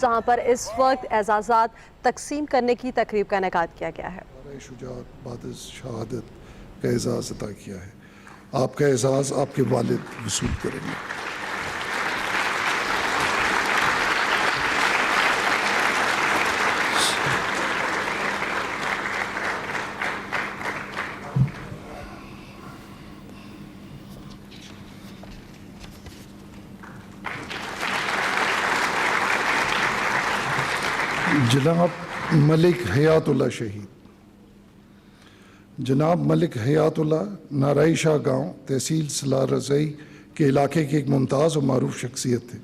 جہاں پر اس وقت اعزازات تقسیم کرنے کی تقریب کا انعقاد کیا گیا ہے۔ شجاعت بعد شہادت کا اعزاز عطا کیا ہے۔ آپ کا اعزاز آپ کے والد وصول کریں گے۔ جناب ملک حیات اللہ شہید۔ جناب ملک حیات اللہ نارائی شاہ گاؤں تحصیل صلاح رضائی کے علاقے کی ایک ممتاز اور معروف شخصیت تھے۔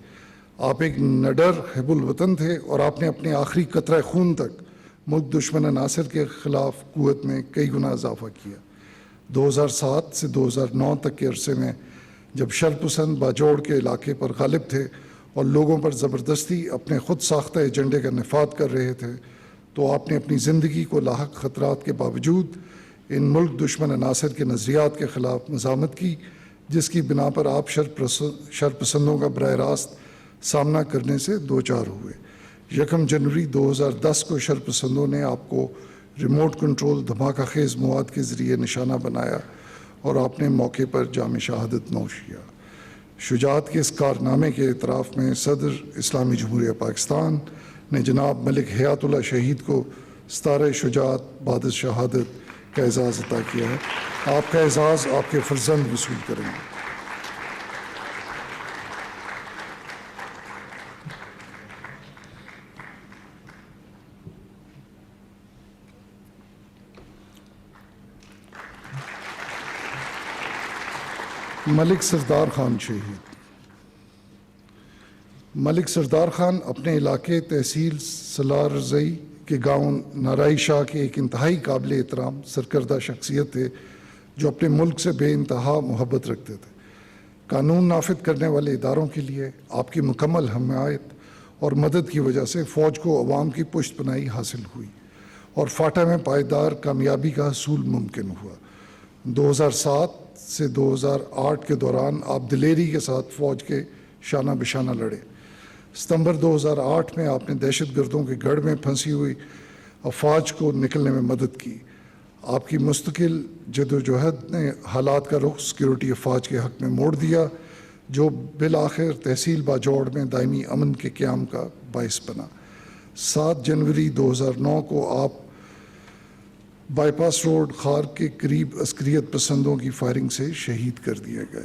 آپ ایک نڈر حب الوطن تھے اور آپ نے اپنے آخری قطرہ خون تک ملک دشمن عناصر کے خلاف قوت میں کئی گنا اضافہ کیا۔ 2007 سے 2009 تک کے عرصے میں جب شرپسند باجوڑ کے علاقے پر غالب تھے اور لوگوں پر زبردستی اپنے خود ساختہ ایجنڈے کا نفاذ کر رہے تھے، تو آپ نے اپنی زندگی کو لاحق خطرات کے باوجود ان ملک دشمن عناصر کے نظریات کے خلاف مزاحمت کی، جس کی بنا پر آپ شرپسندوں کا براہ راست سامنا کرنے سے دوچار ہوئے۔ 1 جنوری 2010 کو شرپسندوں نے آپ کو ریموٹ کنٹرول دھماکہ خیز مواد کے ذریعے نشانہ بنایا اور آپ نے موقع پر جام شہادت نوش کیا۔ شجاعت کے اس کارنامے کے اعتراف میں صدر اسلامی جمہوریہ پاکستان نے جناب ملک حیات اللہ شہید کو ستارہ شجاعت بعد شہادت کا اعزاز عطا کیا ہے۔ آپ کا اعزاز آپ کے فرزند وصول کریں گے۔ ملک سردار خان شہید۔ ملک سردار خان اپنے علاقے تحصیل صلاح رضائی کے گاؤں نارائی شاہ کے ایک انتہائی قابل احترام سرکردہ شخصیت تھے جو اپنے ملک سے بے انتہا محبت رکھتے تھے۔ قانون نافذ کرنے والے اداروں کے لیے آپ کی مکمل حمایت اور مدد کی وجہ سے فوج کو عوام کی پشت پناہی حاصل ہوئی اور فاٹا میں پائیدار کامیابی کا حصول ممکن ہوا۔ 2007 سے 2008 کے دوران آپ دلیری کے ساتھ فوج کے شانہ بشانہ لڑے۔ ستمبر 2008 میں آپ نے دہشت گردوں کے گڑھ میں پھنسی ہوئی افواج کو نکلنے میں مدد کی۔ آپ کی مستقل جدوجہد نے حالات کا رخ سیکورٹی افواج کے حق میں موڑ دیا، جو بالآخر تحصیل باجوڑ میں دائمی امن کے قیام کا باعث بنا۔ 7 جنوری 2009 کو آپ بائی پاس روڈ خار کے قریب عسکریت پسندوں کی فائرنگ سے شہید کر دیے گئے۔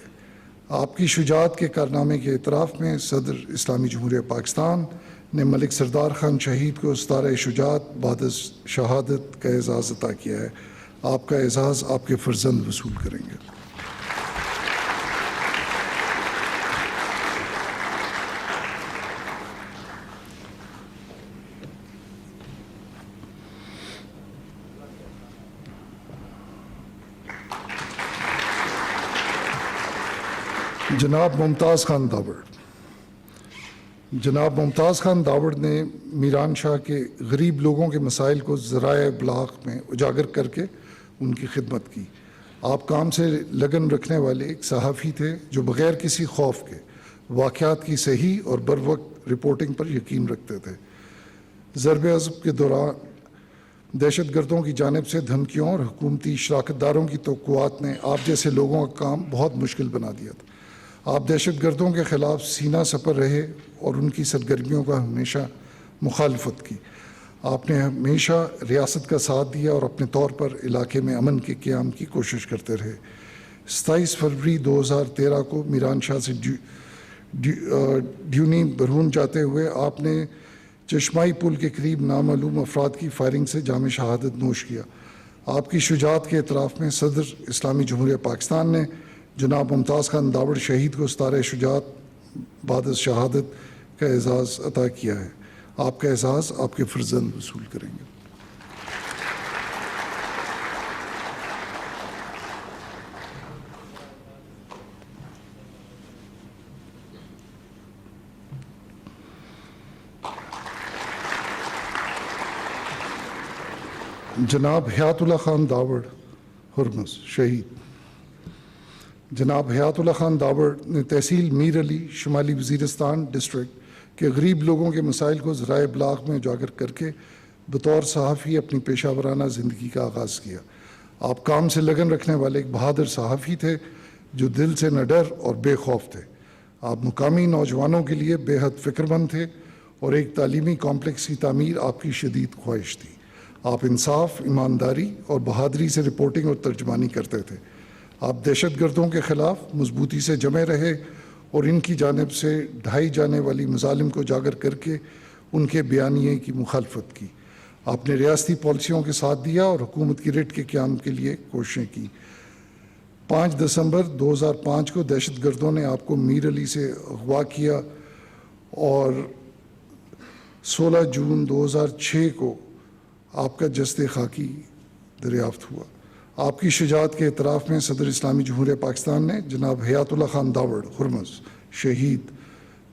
آپ کی شجاعت کے کارنامے کے اعتراف میں صدر اسلامی جمہوریہ پاکستان نے ملک سردار خان شہید کو ستارہ شجاعت بعد شہادت کا اعزاز عطا کیا ہے۔ آپ کا اعزاز آپ کے فرزند وصول کریں گے۔ جناب ممتاز خان داوڑ۔ جناب ممتاز خان داوڑ نے میران شاہ کے غریب لوگوں کے مسائل کو ذرائع ابلاغ میں اجاگر کر کے ان کی خدمت کی۔ آپ کام سے لگن رکھنے والے ایک صحافی تھے جو بغیر کسی خوف کے واقعات کی صحیح اور بروقت رپورٹنگ پر یقین رکھتے تھے۔ ضرب عضب کے دوران دہشت گردوں کی جانب سے دھمکیوں اور حکومتی شراکت داروں کی توقعات نے آپ جیسے لوگوں کا کام بہت مشکل بنا دیا تھا۔ آپ دہشت گردوں کے خلاف سینہ سپر رہے اور ان کی سرگرمیوں کا ہمیشہ مخالفت کی۔ آپ نے ہمیشہ ریاست کا ساتھ دیا اور اپنے طور پر علاقے میں امن کے قیام کی کوشش کرتے رہے۔ 27 فروری 2013 کو میران شاہ سے ڈیونی برہون جاتے ہوئے آپ نے چشمائی پل کے قریب نامعلوم افراد کی فائرنگ سے جام شہادت نوش کیا۔ آپ کی شجاعت کے اعتراف میں صدر اسلامی جمہوریہ پاکستان نے جناب ممتاز خان داوڑ شہید کو ستارہ شجاعت بعد شہادت کا اعزاز عطا کیا ہے۔ آپ کا اعزاز آپ کے فرزند وصول کریں گے۔ جناب حیات اللہ خان داوڑ ہرمز شہید۔ جناب حیات اللہ خان داوڑ نے تحصیل میر علی شمالی وزیرستان ڈسٹرکٹ کہ غریب لوگوں کے مسائل کو ذرائع ابلاغ میں اجاگر کر کے بطور صحافی اپنی پیشہ ورانہ زندگی کا آغاز کیا۔ آپ کام سے لگن رکھنے والے ایک بہادر صحافی تھے جو دل سے نڈر اور بے خوف تھے۔ آپ مقامی نوجوانوں کے لیے بے حد فکر مند تھے اور ایک تعلیمی کمپلیکس کی تعمیر آپ کی شدید خواہش تھی۔ آپ انصاف، ایمانداری اور بہادری سے رپورٹنگ اور ترجمانی کرتے تھے۔ آپ دہشت گردوں کے خلاف مضبوطی سے جمے رہے اور ان کی جانب سے ڈھائی جانے والی مظالم کو اجاگر کر کے ان کے بیانیے کی مخالفت کی۔ آپ نے ریاستی پالیسیوں کے ساتھ دیا اور حکومت کی رٹ کے قیام کے لیے کوششیں کی۔ 5 دسمبر 2005 کو دہشت گردوں نے آپ کو میر علی سے اغوا کیا اور 16 جون 2006 کو آپ کا جسد خاکی دریافت ہوا۔ آپ کی شجاعت کے اعتراف میں صدر اسلامی جمہوریہ پاکستان نے جناب حیات اللہ خان داوڑ ہرمز شہید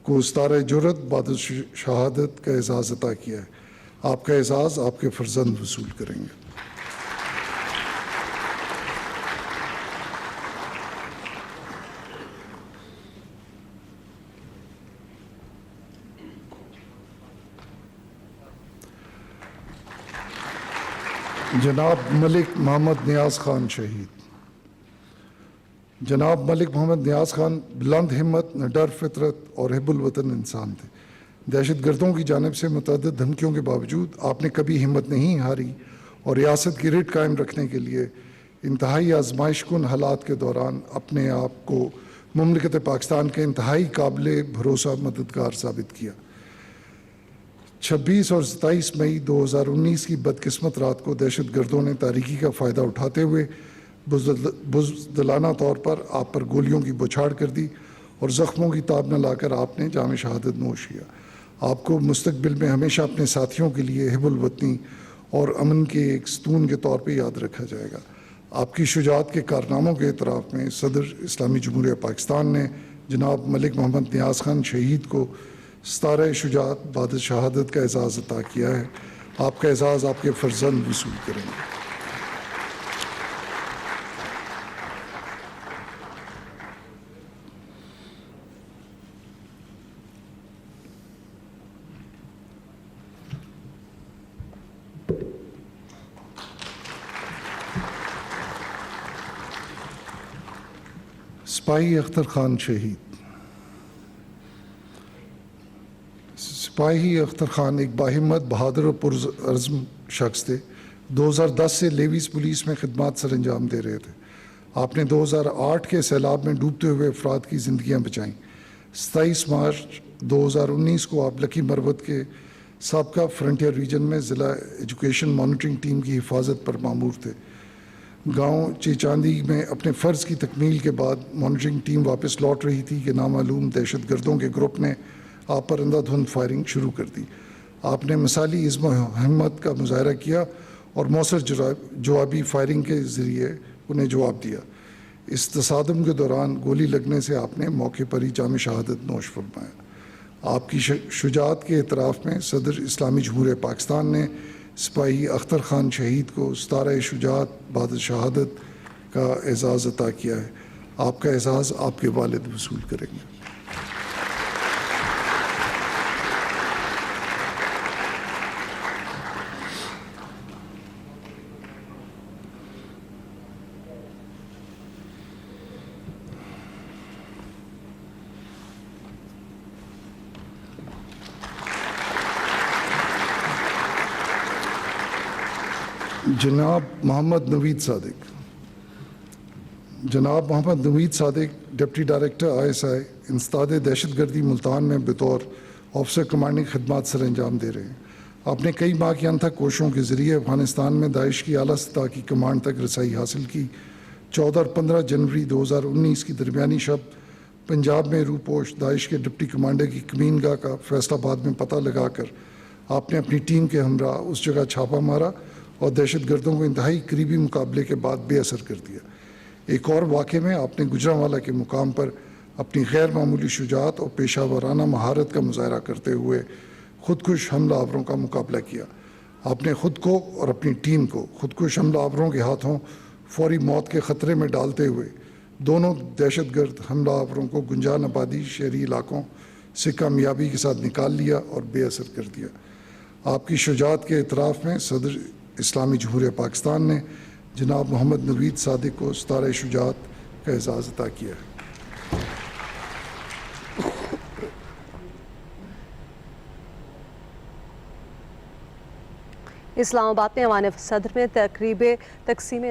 کو ستارہ جرأت بعد شہادت کا اعزاز عطا کیا ہے۔ آپ کا اعزاز آپ کے فرزند وصول کریں گے۔ جناب ملک محمد نیاز خان شہید۔ جناب ملک محمد نیاز خان بلند ہمت، نڈر فطرت اور حب الوطن انسان تھے۔ دہشت گردوں کی جانب سے متعدد دھمکیوں کے باوجود آپ نے کبھی ہمت نہیں ہاری اور ریاست کی رٹ قائم رکھنے کے لیے انتہائی آزمائش کن حالات کے دوران اپنے آپ کو مملکت پاکستان کے انتہائی قابل بھروسہ مددگار ثابت کیا۔ 26 اور 27 مئی 2019 کی بدقسمت رات کو دہشت گردوں نے تاریکی کا فائدہ اٹھاتے ہوئے بزدلانہ طور پر آپ پر گولیوں کی بوچھاڑ کر دی اور زخموں کی تاب نہ لا کر آپ نے جام شہادت نوش کیا۔ آپ کو مستقبل میں ہمیشہ اپنے ساتھیوں کے لیے حب الوطنی اور امن کے ایک ستون کے طور پہ یاد رکھا جائے گا۔ آپ کی شجاعت کے کارناموں کے اعتراف میں صدر اسلامی جمہوریہ پاکستان نے جناب ملک محمد نیاز خان شہید کو ستارہ شجاعت بعد شہادت کا اعزاز عطا کیا ہے۔ آپ کا اعزاز آپ کے فرزند وصول کریں گے۔ سپاہی اختر خان شہید۔ سپاہی اختر خان ایک باہمت، بہادر اور پرعزم شخص تھے۔ 2010 سے لیویز پولیس میں خدمات سر انجام دے رہے تھے۔ آپ نے 2008 کے سیلاب میں ڈوبتے ہوئے افراد کی زندگیاں بچائیں۔ 27 مارچ 2019 کو آپ لکی مروت کے سابقہ فرنٹیئر ریجن میں ضلع ایجوکیشن مانیٹرنگ ٹیم کی حفاظت پر مامور تھے۔ گاؤں چیچاندی میں اپنے فرض کی تکمیل کے بعد مانیٹرنگ ٹیم واپس لوٹ رہی تھی کہ نامعلوم دہشت گردوں کے گروپ نے آپ پر اندھا دھند فائرنگ شروع کر دی۔ آپ نے مثالی عزم و ہمت کا مظاہرہ کیا اور مؤثر جوابی فائرنگ کے ذریعے انہیں جواب دیا۔ اس تصادم کے دوران گولی لگنے سے آپ نے موقع پر ہی جام شہادت نوش فرمایا۔ آپ کی شجاعت کے اعتراف میں صدر اسلامی جمہوریہ پاکستان نے سپاہی اختر خان شہید کو ستارہ شجاعت بعد شہادت کا اعزاز عطا کیا ہے۔ آپ کا اعزاز آپ کے والد وصول کریں گے۔ جناب محمد نوید صادق۔ جناب محمد نوید صادق ڈپٹی ڈائریکٹر ISI انسداد دہشت گردی ملتان میں بطور آفیسر کمانڈنگ خدمات سر انجام دے رہے ہیں۔ آپ نے کئی ماہ کی انتھک کوششوں کے ذریعے افغانستان میں داعش کی اعلیٰ سطح کی کمانڈ تک رسائی حاصل کی۔ 14 اور 15 جنوری 2019 کی درمیانی شب پنجاب میں روپوش داعش کے ڈپٹی کمانڈر کی کمین گاہ کا فیصل آباد میں پتہ لگا کر آپ نے اپنی ٹیم کے ہمراہ اس جگہ چھاپہ مارا اور دہشت گردوں کو انتہائی قریبی مقابلے کے بعد بے اثر کر دیا۔ ایک اور واقعے میں آپ نے گجرانوالہ کے مقام پر اپنی غیر معمولی شجاعت اور پیشہ ورانہ مہارت کا مظاہرہ کرتے ہوئے خودکش حملہ آوروں کا مقابلہ کیا۔ آپ نے خود کو اور اپنی ٹیم کو خودکش حملہ آوروں کے ہاتھوں فوری موت کے خطرے میں ڈالتے ہوئے دونوں دہشت گرد حملہ آوروں کو گنجان آبادی شہری علاقوں سے کامیابی کے ساتھ نکال لیا اور بے اثر کر دیا۔ آپ کی شجاعت کے اعتراف میں صدر اسلامی جمہوریہ پاکستان نے جناب محمد نوید صادق کو ستارہ شجاعت کا اعزاز عطا کیا ہے۔ اسلام آباد میں ایوان صدر میں تقریب تقسیم